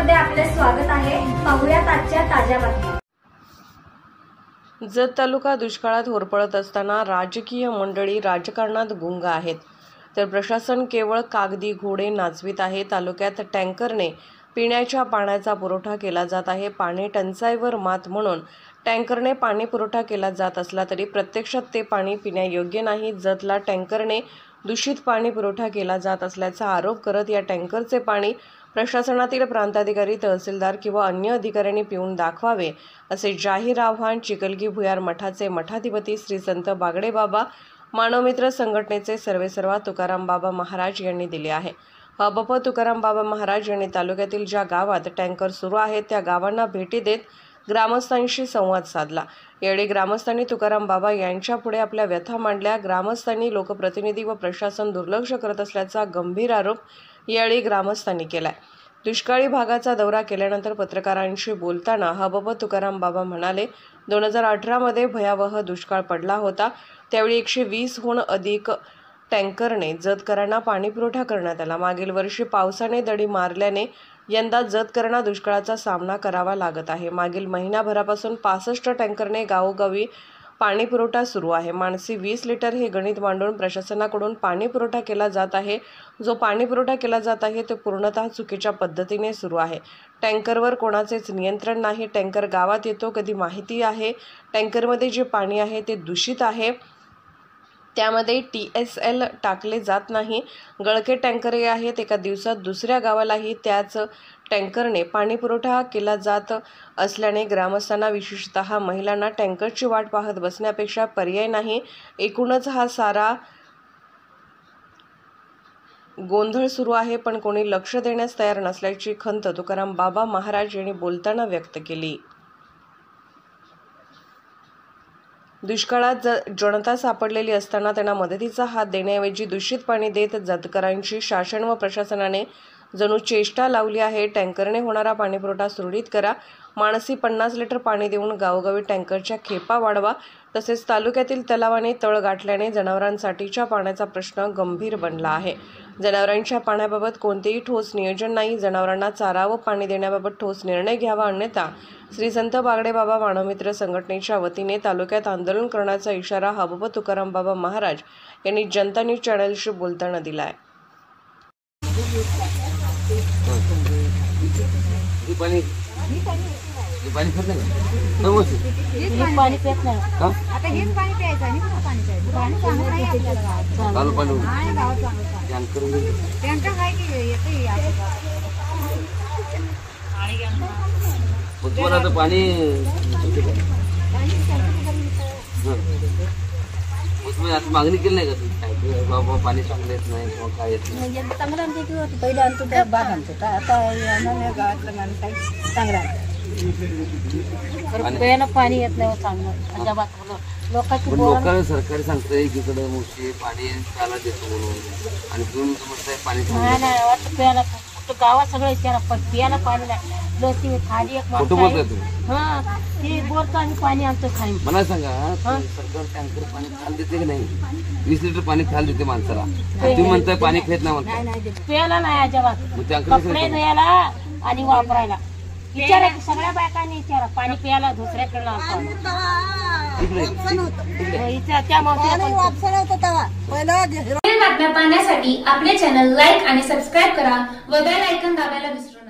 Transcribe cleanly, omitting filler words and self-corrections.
मध्ये आपले स्वागत आहे। पाहूयात आजच्या ताज्या बातम्या। जत तालुका दुष्काळात होरपळत असताना राजकीय मंडळी राजकारणात गुंग आहेत, तर प्रशासन केवळ कागदी घोडे नाचवित आहे। तालुक्यात टँकरने पिण्याच्या पाण्याचा पुरवठा केला जात आहे। पाणी टंचाईवर मात म्हणून टँकरने पाणी पुरवठा केला जात असला तरी प्रत्यक्षात ते पाणी पिण्यायोग्य नाही। जतला टँकरने दूषित पाणी पुरवठा केला जात असल्याचा आरोप करत या टँकरचे पाणी प्रशासनातील प्रांताधिकारी, तहसीलदार किंवा अन्य अधिकाऱ्यांनी पिऊन दाखवावे, असे जाहीर आवाहन चिखलगी भुयार मठाचे मठाधिपती श्री संत बागडे बाबा मानवमित्र संघटनेचे सर्वेसर्वा तुकाराम बाबा महाराज यांनी दिले आहे। हबप तुकाराम बाबा महाराज यांनी तालुक्यातील ज्या गावात टँकर सुरू आहेत त्या गावांना भेटी देत ग्रामस्थांशी संवाद साधला। यावेळी ग्रामस्थांनी तुकाराम बाबा यांच्या पुढे आपल्या व्यथा मांडल्या। ग्रामस्थांनी लोकप्रतिनिधी व प्रशासन दुर्लक्ष करत असल्याचा गंभीर आरोप यावेळी ग्रामस्थांनी केलाय। दुष्काळी भागाचा दौरा केल्यानंतर पत्रकारांशी बोलताना हबप तुकाराम बाबा म्हणाले, 2018 मध्ये भयावह दुष्काळ पडला होता। त्यावेळी 120हून अधिक टँकरने जतकरांना पाणी पुरवठा करण्यात आला। मागील वर्षी पावसाने दडी मारल्याने यंदा जतकरांना दुष्काळाचा सामना करावा लागत आहे। मागील महिनाभरापासून 65 टँकरने गावोगावी पाणी पुरवठा सुरू आहे। माणसी 20 लिटर हे गणित मांडून प्रशासनाकडून पाणी पुरवठा केला जात आहे। जो पाणी पुरवठा केला जात आहे तो पूर्णतः चुकीच्या पद्धतीने सुरू आहे। टँकरवर कोणाचेच नियंत्रण नाही। टँकर गावात येतो कधी माहिती आहे। टँकरमध्ये जे पाणी आहे ते दूषित आहे, त्यामध्ये TSL टाकले जात नाही। गळके टँकरही आहेत। एका दिवसात दुसऱ्या गावालाही त्याच टँकरने पाणी पुरवठा केला जात असल्याने ग्रामस्थांना, विशेषतः महिलांना टँकरची वाट पाहत बसण्यापेक्षा पर्याय नाही। एकूणच हा सारा गोंधळ सुरू आहे, पण कोणी लक्ष देण्यास तयार नसल्याची खंत तुकाराम बाबा महाराज यांनी बोलताना व्यक्त केली। दुष्काळात जनता सापडलेली असताना त्यांना मदतीचा हात देण्याऐवजी दूषित पाणी देत जतकरांची शासन व प्रशासनाने जणू चेष्टा लावली आहे। टँकरने होणारा पाणीपुरवठा सुरळीत करा। माणसी 50 लिटर पाणी देऊन गावोगावी टँकरच्या खेपा वाढवा। तसेच तालुक्यातील तलावाने तळ गाठल्याने जनावरांसाठीच्या पाण्याचा प्रश्न गंभीर बनला आहे। जनावरांच्या पाण्याबाबत कोणतेही ठोस नियोजन नाही। जनावरांना चारा व पाणी देण्याबाबत ठोस निर्णय घ्यावा, अन्यथा श्री संत बागडे बाबा मानवमित्र संघटनेच्या वतीने तालुक्यात आंदोलन करण्याचा इशारा हबप तुकाराम बाबा महाराज यांनी जनता न्यूज चॅनलशी बोलताना दिला आहे। पाणी पित नाही, पाणी पित नाही का? आता हेच पाणी प्यायचं आणि पाणी प्यायचं, पाणी चांगलं नाही आपल्याला। चालू पाणी टँकर काय की येते तुम्हाला आता पाणी आता मागणी केली नाही का तुम्ही? बाबा पाणी चांगलं येत नाही किंवा काय येत नाही? चांगलं आमच्या किंवा पहिले आणतो त्या बाद आणतो, आता गावातलं माणूस काही चांगलं प्यायला पाणी येत नाही चांगलं अजिबात। लोकांना सरकारी सांगतंय एकीकडे मुशी पाणी प्यायला देतो म्हणून, आणि तुम्ही म्हणताय पाणी नाही वाटतं प्यायला। गावात सगळं विचारा पण प्यायला पाणी नाही। खाली एक ते बोरचं आम्ही पाणी आणतो खाली। मला सांगा, सरकार टँकर पाणी खाल देते की नाही? 20 लिटर पाणी खाल देते माणसाला, तुम्ही म्हणताय पाणी खेत नाही म्हणताय? प्यायला नाही अजिबात, कपडे धुवायला आणि वापरायला विचारा। सगळ्या बायकांनी विचारा, पाणी प्यायला दुसऱ्याकडे बातम्या पाहण्यासाठी आपले चॅनल लाईक आणि सबस्क्राईब करा व बेल आयकॉन दाबायला विसरू नका।